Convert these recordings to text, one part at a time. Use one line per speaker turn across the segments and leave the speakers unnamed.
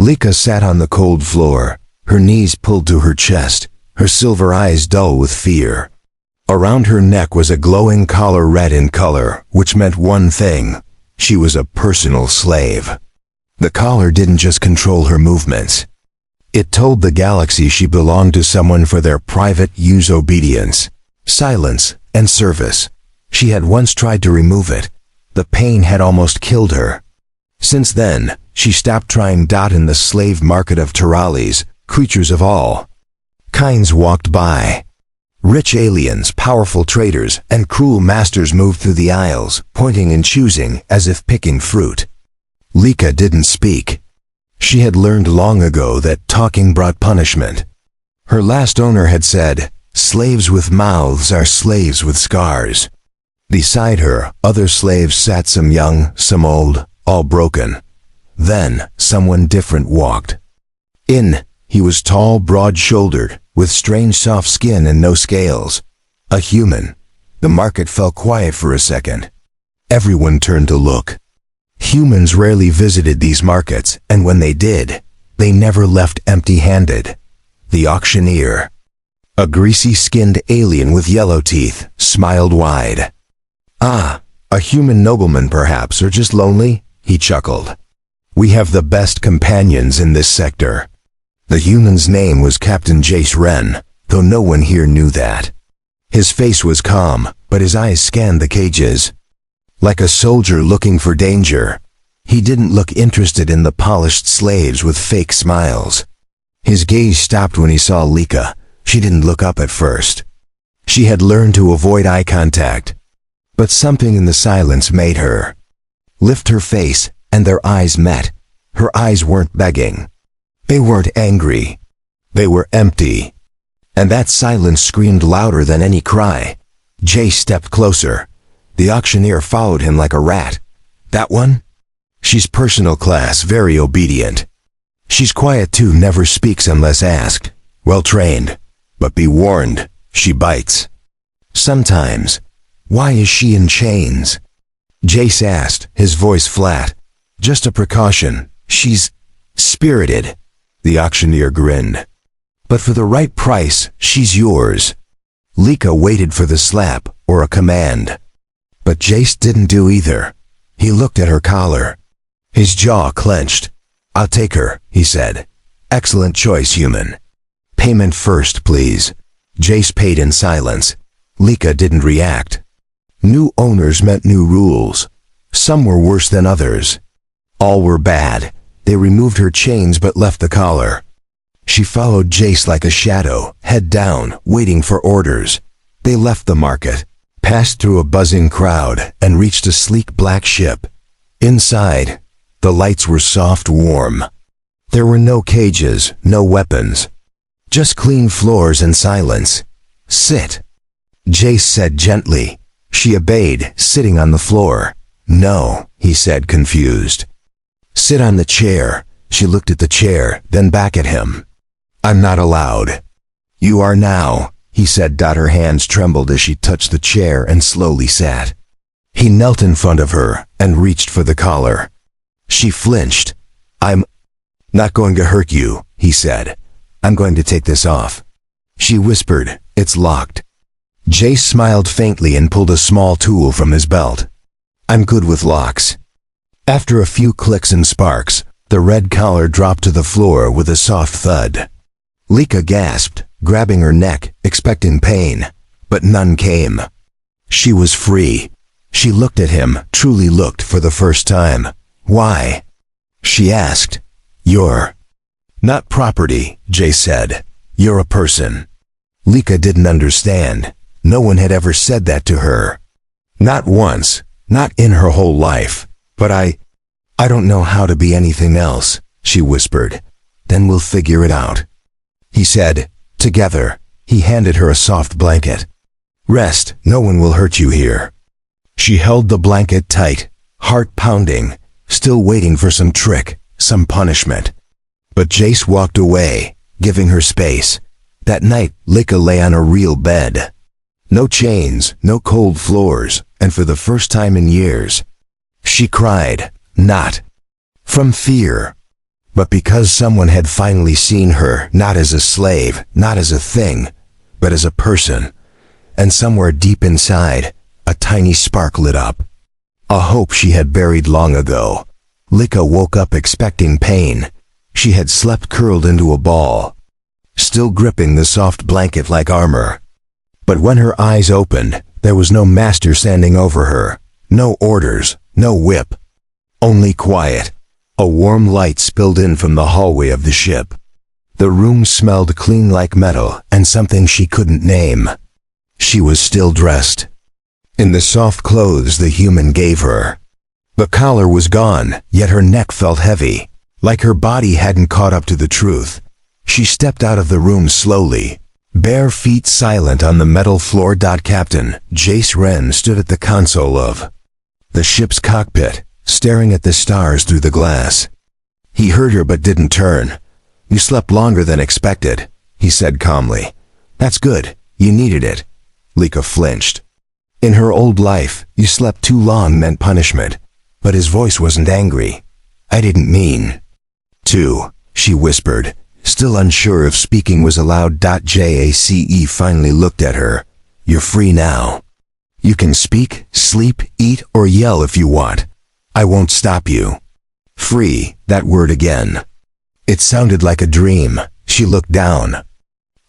Lika sat on the cold floor, her knees pulled to her chest, her silver eyes dull with fear. Around her neck was a glowing collar red in color, which meant one thing: she was a personal slave. The collar didn't just control her movements. It told the galaxy she belonged to someone for their private use: obedience, silence, and service. She had once tried to remove it. The pain had almost killed her. Since then, she stopped trying. In the slave market of Tiralis, creatures of all kinds walked by. Rich aliens, powerful traders, and cruel masters moved through the aisles, pointing and choosing as if picking fruit. Lika didn't speak. She had learned long ago that talking brought punishment. Her last owner had said, "Slaves with mouths are slaves with scars." Beside her, other slaves sat, some young, some old, all broken. Then, someone different walked in. He was tall, broad-shouldered, with strange soft skin and no scales. A human. The market fell quiet for a second. Everyone turned to look. Humans rarely visited these markets, and when they did, they never left empty-handed. The auctioneer, a greasy-skinned alien with yellow teeth, smiled wide. "Ah, a human nobleman perhaps, or just lonely?" he chuckled. "We have the best companions in this sector." The human's name was Captain Jace Wren, though no one here knew that. His face was calm, but his eyes scanned the cages. Like a soldier looking for danger. He didn't look interested in the polished slaves with fake smiles. His gaze stopped when he saw Lika. She didn't look up at first. She had learned to avoid eye contact. But something in the silence made her lift her face, and their eyes met. Her eyes weren't begging. They weren't angry. They were empty. And that silence screamed louder than any cry. Jay stepped closer. The auctioneer followed him like a rat. "That one? She's personal class, very obedient. She's quiet too, never speaks unless asked. Well-trained. But be warned, she bites. Sometimes. Why is she in chains?" Jace asked, his voice flat. "Just a precaution. She's spirited." The auctioneer grinned. "But for the right price, she's yours." Lika waited for the slap, or a command. But Jace didn't do either. He looked at her collar. His jaw clenched. "I'll take her," he said. "Excellent choice, human. Payment first, please." Jace paid in silence. Lika didn't react. New owners meant new rules. Some were worse than others. All were bad. They removed her chains but left the collar. She followed Jace like a shadow, head down, waiting for orders. They left the market, passed through a buzzing crowd, and reached a sleek black ship. Inside, the lights were soft, warm. There were no cages, no weapons. Just clean floors and silence. "Sit," Jace said gently. She obeyed, sitting on the floor. "No," he said, confused. "Sit on the chair." She looked at the chair, then back at him. "I'm not allowed." "You are now," he said. Her hands trembled as she touched the chair and slowly sat. He knelt in front of her and reached for the collar. She flinched. "I'm not going to hurt you," he said. "I'm going to take this off." She whispered, "It's locked." Jace smiled faintly and pulled a small tool from his belt. "I'm good with locks." After a few clicks and sparks, the red collar dropped to the floor with a soft thud. Lika gasped, grabbing her neck, expecting pain, but none came. She was free. She looked at him, truly looked for the first time. "Why?" she asked. "You're not property," Jay said. "You're a person." Lika didn't understand. No one had ever said that to her. Not once, not in her whole life. "But I don't know how to be anything else," she whispered. "Then we'll figure it out," he said. "Together." He handed her a soft blanket. "Rest, no one will hurt you here." She held the blanket tight, heart pounding, still waiting for some trick, some punishment. But Jace walked away, giving her space. That night, Lika lay on a real bed. No chains, no cold floors, and for the first time in years, she cried, not from fear, But because someone had finally seen her, not as a slave, not as a thing, but as a person, and somewhere deep inside, a tiny spark lit up. A hope she had buried long ago. Lika woke up expecting pain. She had slept curled into a ball, still gripping the soft blanket like armor. But when her eyes opened, there was no master standing over her, no orders, no whip. Only quiet. A warm light spilled in from the hallway of the ship. The room smelled clean like metal and something she couldn't name. She was still dressed in the soft clothes the human gave her. The collar was gone, yet her neck felt heavy, like her body hadn't caught up to the truth. She stepped out of the room slowly, bare feet silent on the metal floor. Captain Jace Wren stood at the console of the ship's cockpit, staring at the stars through the glass. He heard her but didn't turn. "You slept longer than expected," he said calmly. "That's good. You needed it." Lika flinched. In her old life, you slept too long meant punishment. But his voice wasn't angry. "I didn't mean to," she whispered, still unsure if speaking was allowed. Jace finally looked at her. "You're free now. You can speak, sleep, eat, or yell if you want. I won't stop you." Free, that word again. It sounded like a dream. She looked down.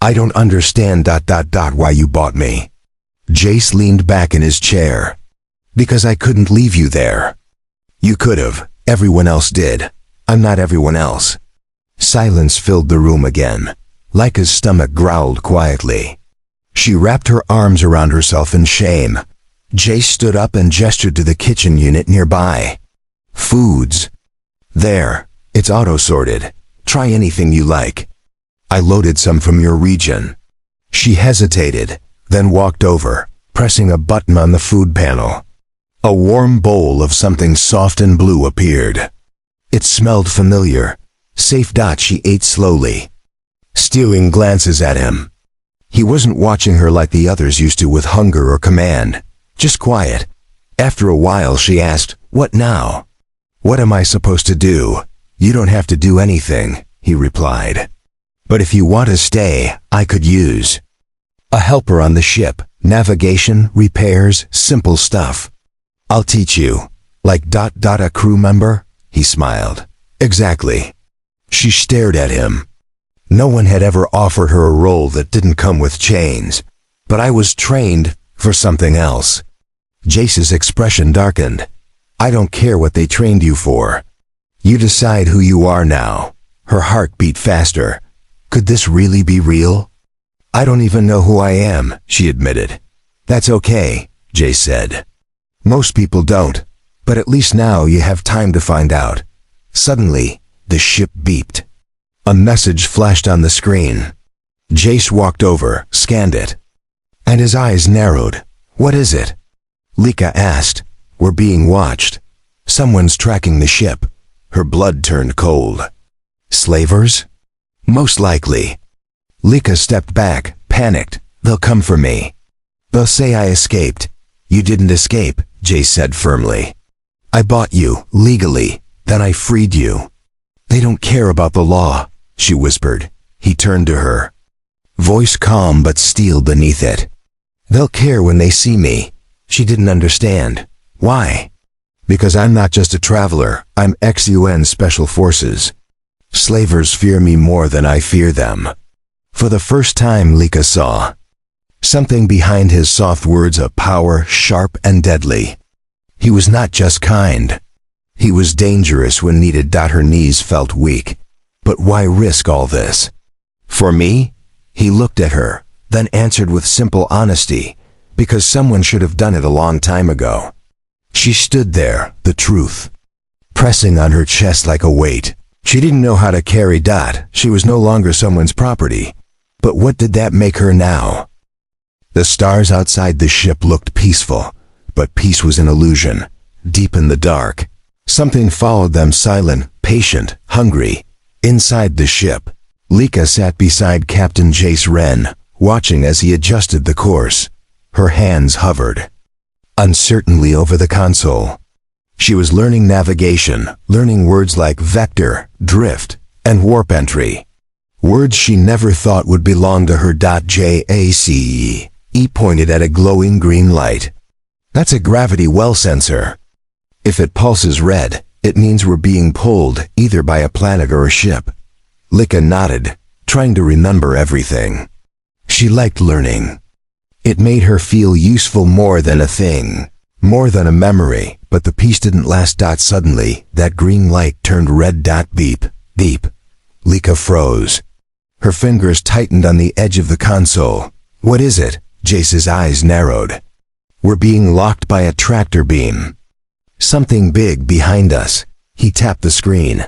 "I don't understand why you bought me." Jace leaned back in his chair. "Because I couldn't leave you there." "You could've. Everyone else did. I'm not everyone else." Silence filled the room again. Lika's stomach growled quietly. She wrapped her arms around herself in shame. Jace stood up and gestured to the kitchen unit nearby. "Foods. There. It's auto-sorted. Try anything you like. I loaded some from your region." She hesitated, then walked over, pressing a button on the food panel. A warm bowl of something soft and blue appeared. It smelled familiar. Safe. She ate slowly, stealing glances at him. He wasn't watching her like the others used to, with hunger or command, just quiet. After a while she asked, "What now?" "What am I supposed to do?" "You don't have to do anything," he replied. "But if you want to stay, I could use a helper on the ship. Navigation, repairs, simple stuff. I'll teach you." "Like a crew member?" He smiled. "Exactly." She stared at him. No one had ever offered her a role that didn't come with chains. "But I was trained for something else." Jace's expression darkened. "I don't care what they trained you for. You decide who you are now." Her heart beat faster. Could this really be real? "I don't even know who I am," she admitted. "That's okay," Jace said. "Most people don't, but at least now you have time to find out." Suddenly, the ship beeped. A message flashed on the screen. Jace walked over, scanned it, and his eyes narrowed. "What is it?" Lika asked. "We're being watched. Someone's tracking the ship." Her blood turned cold. "Slavers?" "Most likely." Lika stepped back, panicked. "They'll come for me. They'll say I escaped." "You didn't escape," Jace said firmly. "I bought you, legally. Then I freed you." "They don't care about the law," she whispered. He turned to her, voice calm but steel beneath it. "They'll care when they see me." She didn't understand. "Why?" "Because I'm not just a traveler. I'm XUN Special Forces. Slavers fear me more than I fear them." For the first time, Lika saw something behind his soft words, a power sharp and deadly. He was not just kind. He was dangerous when needed. Her knees felt weak. "But why risk all this?" "For me?" He looked at her, then answered with simple honesty. "Because someone should have done it a long time ago." She stood there, the truth pressing on her chest like a weight. She didn't know how to carry Dot. She was no longer someone's property. But what did that make her now? The stars outside the ship looked peaceful, but peace was an illusion. Deep in the dark, something followed them, silent, patient, hungry. Inside the ship, Lika sat beside Captain Jace Wren, watching as he adjusted the course. Her hands hovered uncertainly over the console. She was learning navigation, learning words like vector, drift, and warp entry. Words she never thought would belong to her. JACE. He pointed at a glowing green light. That's a gravity well sensor. If it pulses red, it means we're being pulled either by a planet or a ship. Lika nodded, trying to remember everything. She liked learning. It made her feel useful more than a thing, more than a memory, but the peace didn't last. Suddenly, that green light turned red. Beep, beep. Lika froze. Her fingers tightened on the edge of the console. What is it? Jace's eyes narrowed. We're being locked by a tractor beam. Something big behind us. He tapped the screen.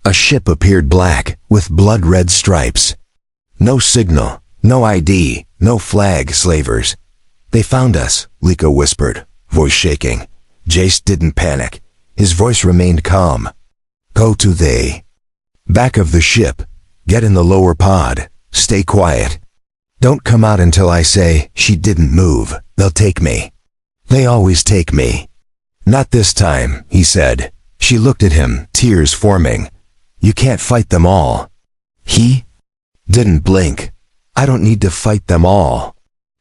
A ship appeared, black, with blood-red stripes. No signal, no ID, no flag. Slavers. They found us, Lika whispered, voice shaking. Jace didn't panic. His voice remained calm. Go to the back of the ship. Get in the lower pod. Stay quiet. Don't come out until I say. She didn't move. They'll take me. They always take me. Not this time, he said. She looked at him, tears forming. You can't fight them all. He didn't blink. I don't need to fight them all.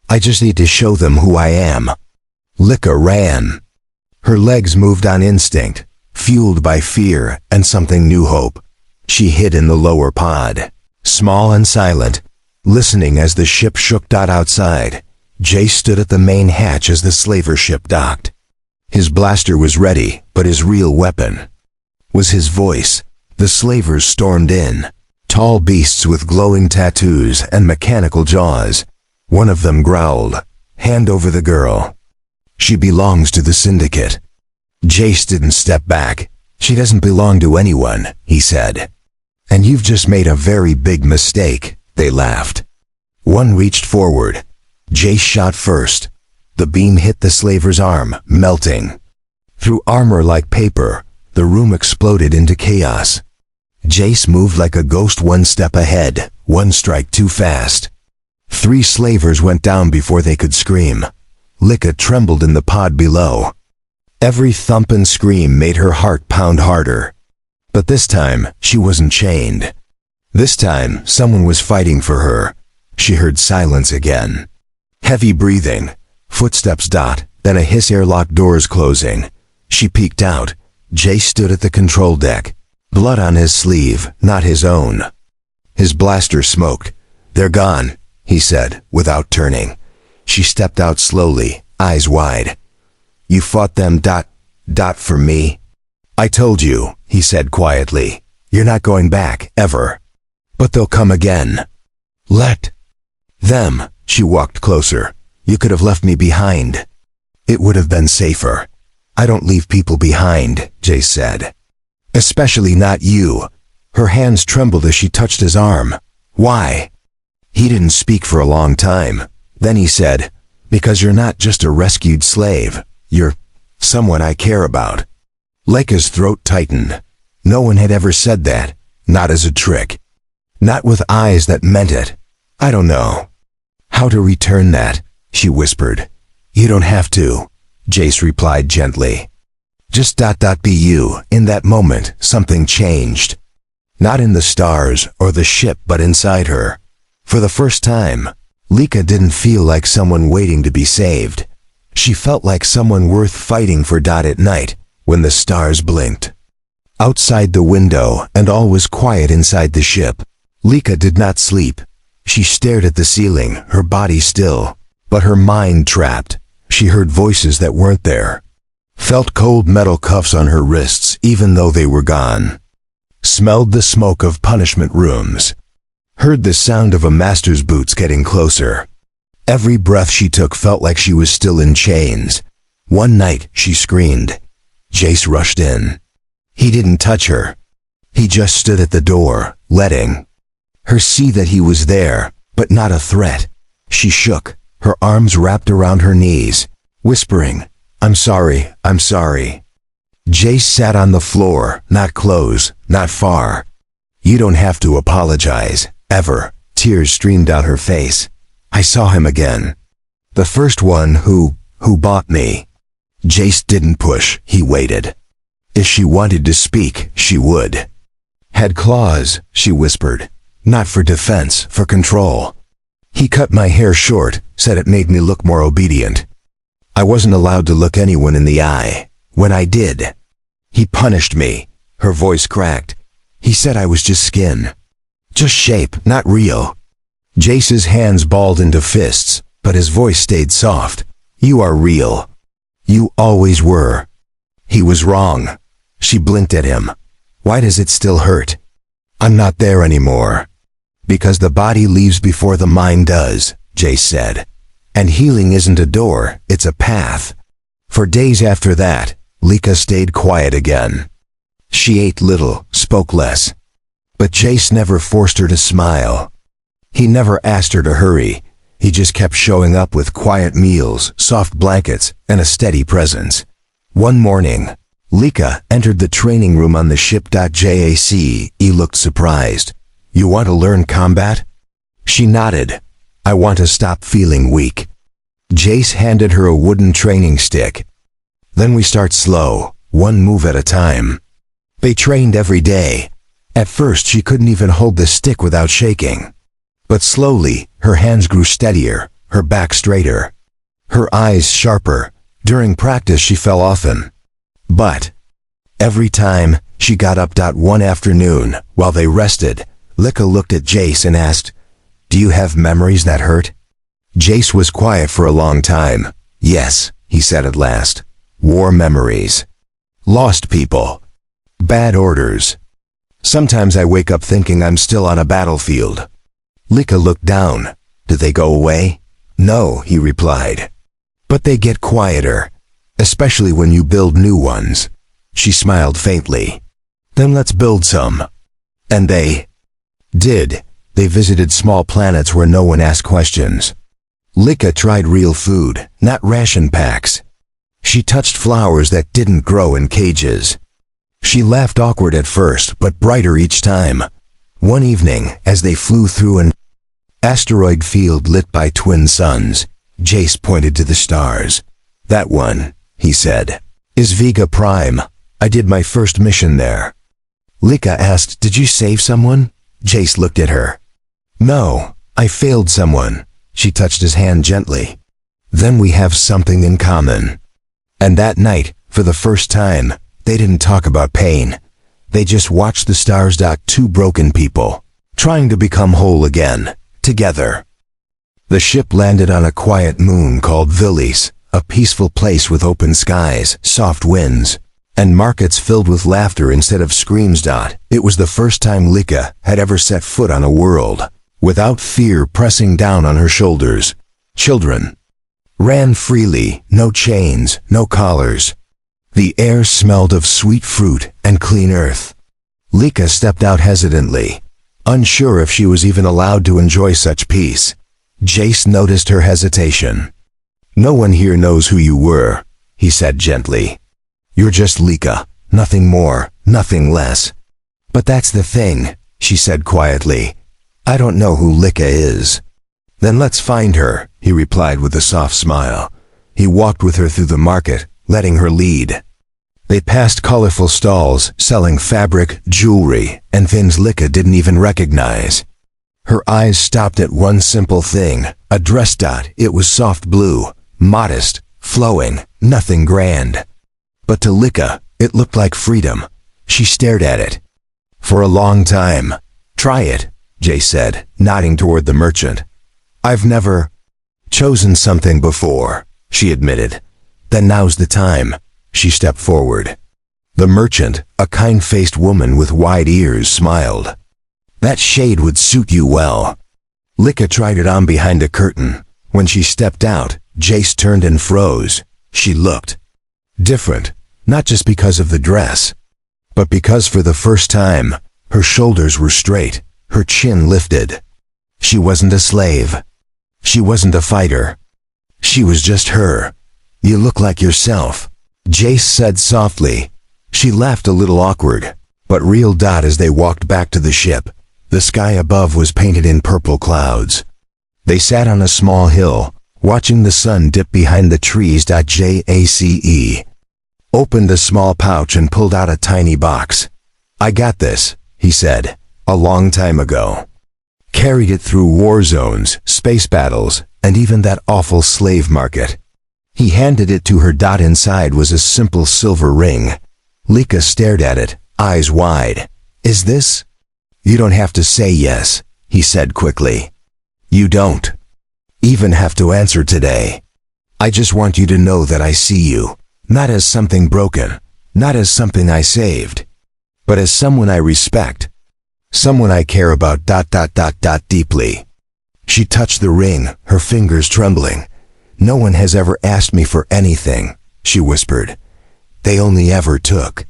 I just need to show them who I am. Lika ran. Her legs moved on instinct, fueled by fear and something new, hope. She hid in the lower pod, small and silent, listening as the ship shook. Outside, Jace stood at the main hatch as the slaver ship docked. His blaster was ready, but his real weapon was his voice. The slavers stormed in, tall beasts with glowing tattoos and mechanical jaws. One of them growled, "Hand over the girl. She belongs to the syndicate." Jace didn't step back. She doesn't belong to anyone, he said. And you've just made a very big mistake, they laughed. One reached forward. Jace shot first. The beam hit the slaver's arm, melting. Through armor like paper, the room exploded into chaos. Jace moved like a ghost, one step ahead, one strike too fast. 3 slavers went down before they could scream. Lika trembled in the pod below. Every thump and scream made her heart pound harder. But this time, she wasn't chained. This time, someone was fighting for her. She heard silence again. Heavy breathing, footsteps. Then a hiss, airlock doors closing. She peeked out. Jace stood at the control deck. Blood on his sleeve, not his own. His blaster smoked. They're gone, he said, without turning. She stepped out slowly, eyes wide. You fought them. For me? I told you, he said quietly. You're not going back, ever. But they'll come again. Let them. She walked closer. You could have left me behind. It would have been safer. I don't leave people behind, Jace said. Especially not you. Her hands trembled as she touched his arm. Why? He didn't speak for a long time. Then he said, because you're not just a rescued slave. You're someone I care about. Lika's throat tightened. No one had ever said that. Not as a trick. Not with eyes that meant it. I don't know how to return that, she whispered. You don't have to, Jace replied gently. Just be you. In that moment, something changed. Not in the stars or the ship, but inside her. For the first time, Lika didn't feel like someone waiting to be saved. She felt like someone worth fighting for. At night, when the stars blinked outside the window and all was quiet inside the ship, Lika did not sleep. She stared at the ceiling, her body still, but her mind trapped. She heard voices that weren't there. Felt cold metal cuffs on her wrists even though they were gone. Smelled the smoke of punishment rooms. Heard the sound of a master's boots getting closer. Every breath she took felt like she was still in chains. One night, she screamed. Jace rushed in. He didn't touch her. He just stood at the door, letting her see that he was there, but not a threat. She shook, her arms wrapped around her knees, whispering, I'm sorry, I'm sorry. Jace sat on the floor, not close, not far. You don't have to apologize, ever. Tears streamed down her face. I saw him again. The first one who bought me. Jace didn't push, he waited. If she wanted to speak, she would Had claws, she whispered. Not for defense, for control. He cut my hair short, said it made me look more obedient. I wasn't allowed to look anyone in the eye. When I did, he punished me. Her voice cracked. He said I was just skin. Just shape, not real. Jace's hands balled into fists, but his voice stayed soft. You are real. You always were. He was wrong. She blinked at him. Why does it still hurt? I'm not there anymore. Because the body leaves before the mind does, Jace said. And healing isn't a door, it's a path. For days after that, Lika stayed quiet again. She ate little, spoke less. But Jace never forced her to smile. He never asked her to hurry. He just kept showing up with quiet meals, soft blankets, and a steady presence. One morning, Lika entered the training room on the ship. Jace looked surprised. You want to learn combat? She nodded. I want to stop feeling weak. Jace handed her a wooden training stick. Then we start slow, one move at a time. They trained every day. At first she couldn't even hold the stick without shaking. But slowly, her hands grew steadier, her back straighter, her eyes sharper. During practice she fell often. But every time she got up. One afternoon, while they rested, Lika looked at Jace and asked, Do you have memories that hurt? Jace was quiet for a long time. Yes, he said at last. War memories. Lost people. Bad orders. Sometimes I wake up thinking I'm still on a battlefield. Lika looked down. Did they go away? No, he replied. But they get quieter, especially when you build new ones. She smiled faintly. Then let's build some. And they did. They visited small planets where no one asked questions. Lika tried real food, not ration packs. She touched flowers that didn't grow in cages. She laughed awkward at first, but brighter each time. One evening, as they flew through an asteroid field lit by twin suns, Jace pointed to the stars. That one, he said, is Vega Prime. I did my first mission there. Lika asked, Did you save someone? Jace looked at her. No, I failed someone. She touched his hand gently. Then we have something in common. And that night, for the first time, they didn't talk about pain. They just watched the stars. Two broken people, trying to become whole again, together. The ship landed on a quiet moon called Vilis, a peaceful place with open skies, soft winds, and markets filled with laughter instead of screams. It was the first time Lika had ever set foot on a world, without fear pressing down on her shoulders. Children ran freely, no chains, no collars. The air smelled of sweet fruit and clean earth. Lika stepped out hesitantly, unsure if she was even allowed to enjoy such peace. Jace noticed her hesitation. No one here knows who you were, he said gently. You're just Lika, nothing more, nothing less. But that's the thing, she said quietly. I don't know who Lika is. Then let's find her, he replied with a soft smile. He walked with her through the market, letting her lead. They passed colorful stalls selling fabric, jewelry, and things Lika didn't even recognize. Her eyes stopped at one simple thing, a dress. It was soft blue, modest, flowing, nothing grand. But to Lika, it looked like freedom. She stared at it for a long time. Try it, Jace said, nodding toward the merchant. I've never chosen something before, she admitted. Then now's the time. She stepped forward. The merchant, a kind-faced woman with wide ears, smiled. That shade would suit you well. Lika tried it on behind a curtain. When she stepped out, Jace turned and froze. She looked different, not just because of the dress, but because for the first time, her shoulders were straight, her chin lifted. She wasn't a slave. She wasn't a fighter. She was just her. You look like yourself, Jace said softly. She laughed a little awkward, but real. As they walked back to the ship, the sky above was painted in purple clouds. They sat on a small hill, watching the sun dip behind the trees. Jace opened a small pouch and pulled out a tiny box. I got this, he said, a long time ago. Carried it through war zones, space battles, and even that awful slave market. He handed it to her. Inside was a simple silver ring. Lika stared at it, eyes wide. Is this? You don't have to say yes, he said quickly. You don't even have to answer today. I just want you to know that I see you, not as something broken, not as something I saved, but as someone I respect, someone I care about. Deeply. She touched the ring, her fingers trembling. No one has ever asked me for anything, she whispered. They only ever took.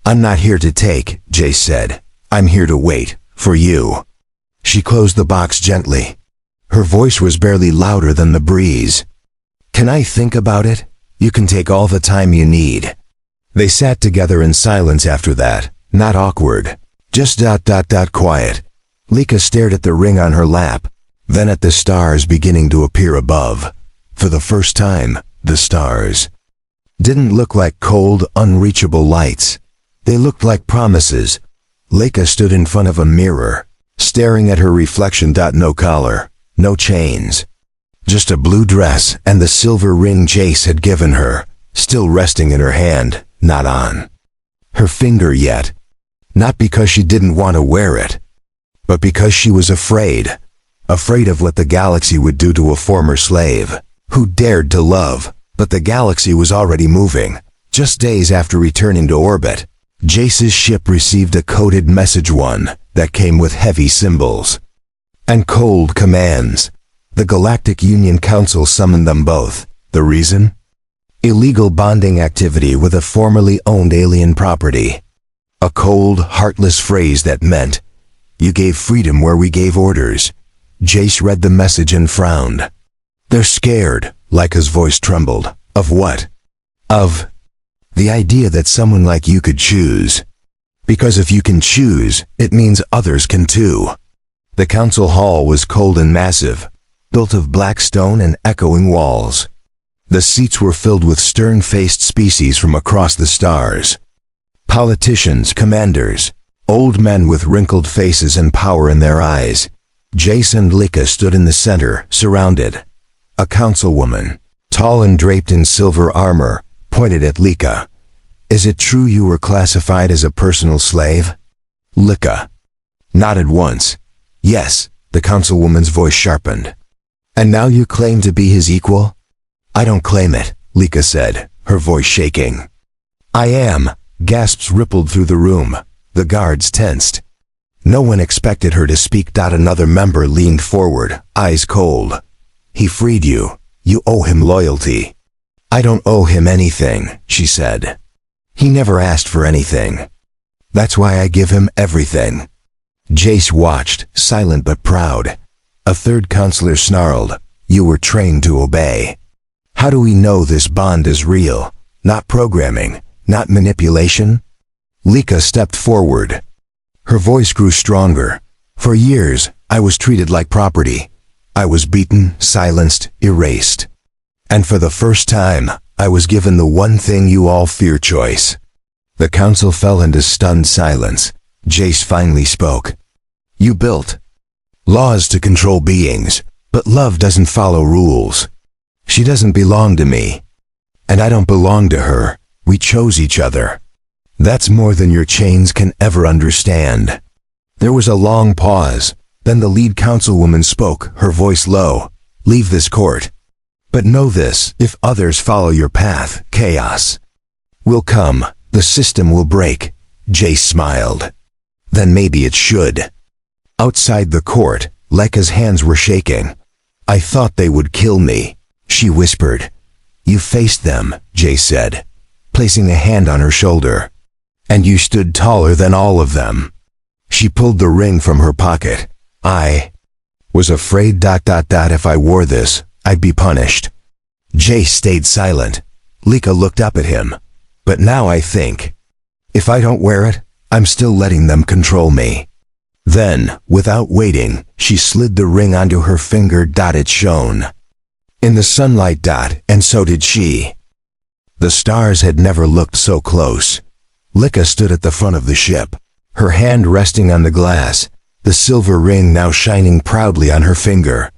I'm not here to take, Jace said. I'm here to wait, for you. She closed the box gently. Her voice was barely louder than the breeze. Can I think about it? You can take all the time you need. They sat together in silence after that, not awkward, just quiet. Lika stared at the ring on her lap, then at the stars beginning to appear above. For the first time, the stars didn't look like cold, unreachable lights. They looked like promises. Lika stood in front of a mirror, staring at her reflection. No collar, no chains. Just a blue dress and the silver ring Jace had given her, still resting in her hand, not on her finger yet. Not because she didn't want to wear it, but because she was afraid. Afraid of what the galaxy would do to a former slave, who dared to love. But the galaxy was already moving. Just days after returning to orbit, Jace's ship received a coded message, one that came with heavy symbols and cold commands. The Galactic Council summoned them both. The reason? Illegal bonding activity with a formerly owned alien property. A cold, heartless phrase that meant, you gave freedom where we gave orders. Jace read the message and frowned. They're scared, Lika's voice trembled. Of what? Of the idea that someone like you could choose. Because if you can choose, it means others can too. The council hall was cold and massive, built of black stone and echoing walls. The seats were filled with stern-faced species from across the stars. Politicians, commanders, old men with wrinkled faces and power in their eyes. Jace and Lika stood in the center, surrounded. A councilwoman, tall and draped in silver armor, pointed at Lika. Is it true you were classified as a personal slave? Lika nodded once. Yes, the councilwoman's voice sharpened. And now you claim to be his equal? I don't claim it, Lika said, her voice shaking. I am. Gasps rippled through the room. The guards tensed. No one expected her to speak. Another member leaned forward, eyes cold. He freed you. You owe him loyalty. I don't owe him anything, she said. He never asked for anything. That's why I give him everything. Jace watched, silent but proud. A third counselor snarled, you were trained to obey. How do we know this bond is real? Not programming, not manipulation? Lika stepped forward. Her voice grew stronger. For years, I was treated like property. I was beaten, silenced, erased. And for the first time, I was given the one thing you all fear, choice. The council fell into stunned silence. Jace finally spoke. You built laws to control beings, but love doesn't follow rules. She doesn't belong to me. And I don't belong to her. We chose each other. That's more than your chains can ever understand. There was a long pause. Then the lead councilwoman spoke, her voice low. Leave this court. But know this, if others follow your path, chaos will come. The system will break. Jace smiled. Then maybe it should. Outside the court, Lika's hands were shaking. I thought they would kill me, she whispered. You faced them, Jace said, placing a hand on her shoulder. And you stood taller than all of them. She pulled the ring from her pocket. I was afraid. If I wore this, I'd be punished. Jace stayed silent. Lika looked up at him. But now I think, if I don't wear it, I'm still letting them control me. Then, without waiting, she slid the ring onto her finger. It shone in the sunlight. And so did she. The stars had never looked so close. Lika stood at the front of the ship. her hand resting on the glass, the silver ring now shining proudly on her finger.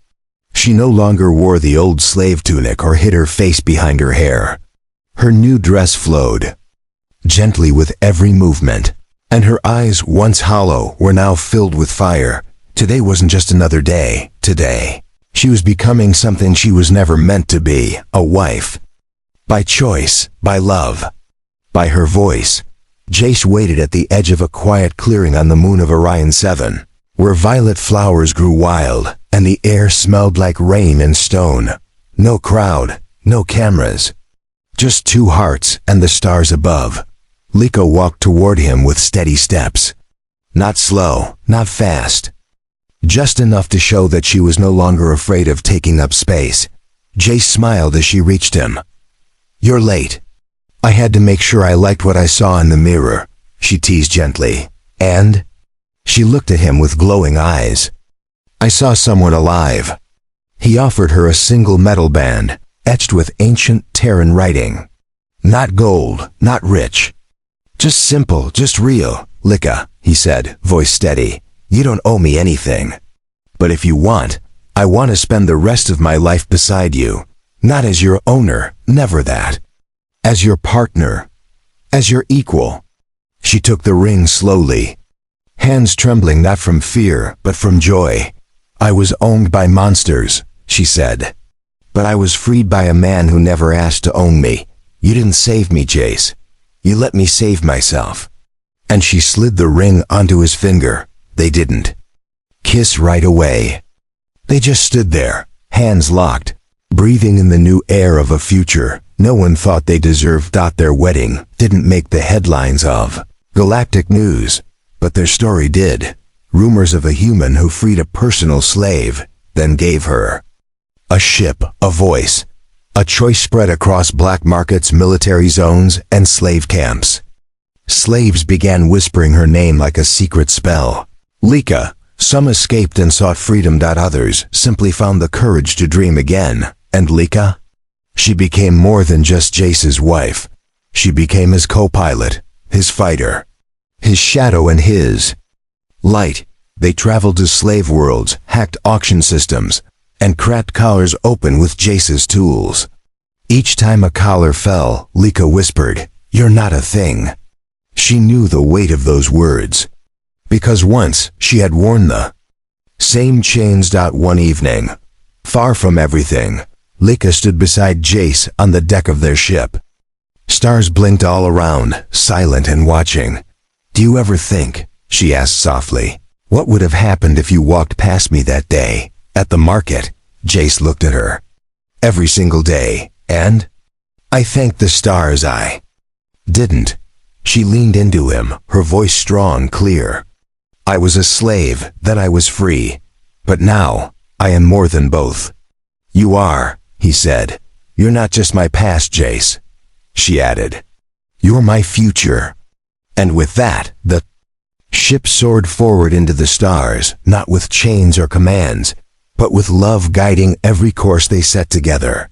She no longer wore the old slave tunic or hid her face behind her hair. Her new dress flowed gently with every movement, and her eyes, once hollow, were now filled with fire. Today wasn't just another day. Today, she was becoming something she was never meant to be, a wife. By choice, by love, by her voice. Jace waited at the edge of a quiet clearing on the moon of Orion 7, where violet flowers grew wild, and the air smelled like rain and stone. No crowd, no cameras. Just two hearts and the stars above. Liko walked toward him with steady steps. Not slow, not fast. Just enough to show that she was no longer afraid of taking up space. Jace smiled as she reached him. "You're late." "I had to make sure I liked what I saw in the mirror," she teased gently. "And?" She looked at him with glowing eyes. "I saw someone alive." He offered her a single metal band, etched with ancient Terran writing. "Not gold, not rich. Just simple, just real, Lika," he said, voice steady. "You don't owe me anything. But if you want, I want to spend the rest of my life beside you. Not as your owner, never that. As your partner. As your equal." She took the ring slowly, hands trembling not from fear, but from joy. "I was owned by monsters," she said. "But I was freed by a man who never asked to own me. You didn't save me, Jace. You let me save myself." And she slid the ring onto his finger. They didn't kiss right away. They just stood there, hands locked, breathing in the new air of a future no one thought they deserved. Their wedding didn't make the headlines of galactic news, but their story did. Rumors of a human who freed a personal slave, then gave her a ship, a voice, a choice spread across black markets, military zones, and slave camps. Slaves began whispering her name like a secret spell. Lika. Some escaped and sought freedom. Others simply found the courage to dream again. And Lika? She became more than just Jace's wife. She became his co-pilot, his fighter, his shadow and his light. They traveled to slave worlds, hacked auction systems, and cracked collars open with Jace's tools. Each time a collar fell, Lika whispered, "You're not a thing." She knew the weight of those words, because once she had worn the same chains. One evening, far from everything, Lika stood beside Jace on the deck of their ship. Stars blinked all around, silent and watching. "Do you ever think," she asked softly, "what would have happened if you walked past me that day, at the market?" Jace looked at her. "Every single day, and I thanked the stars I didn't." She leaned into him, her voice strong, clear. "I was a slave, then I was free. But now, I am more than both." "You are," he said. "You're not just my past, Jace," she added. "You're my future." And with that, the ship soared forward into the stars, not with chains or commands, but with love guiding every course they set together.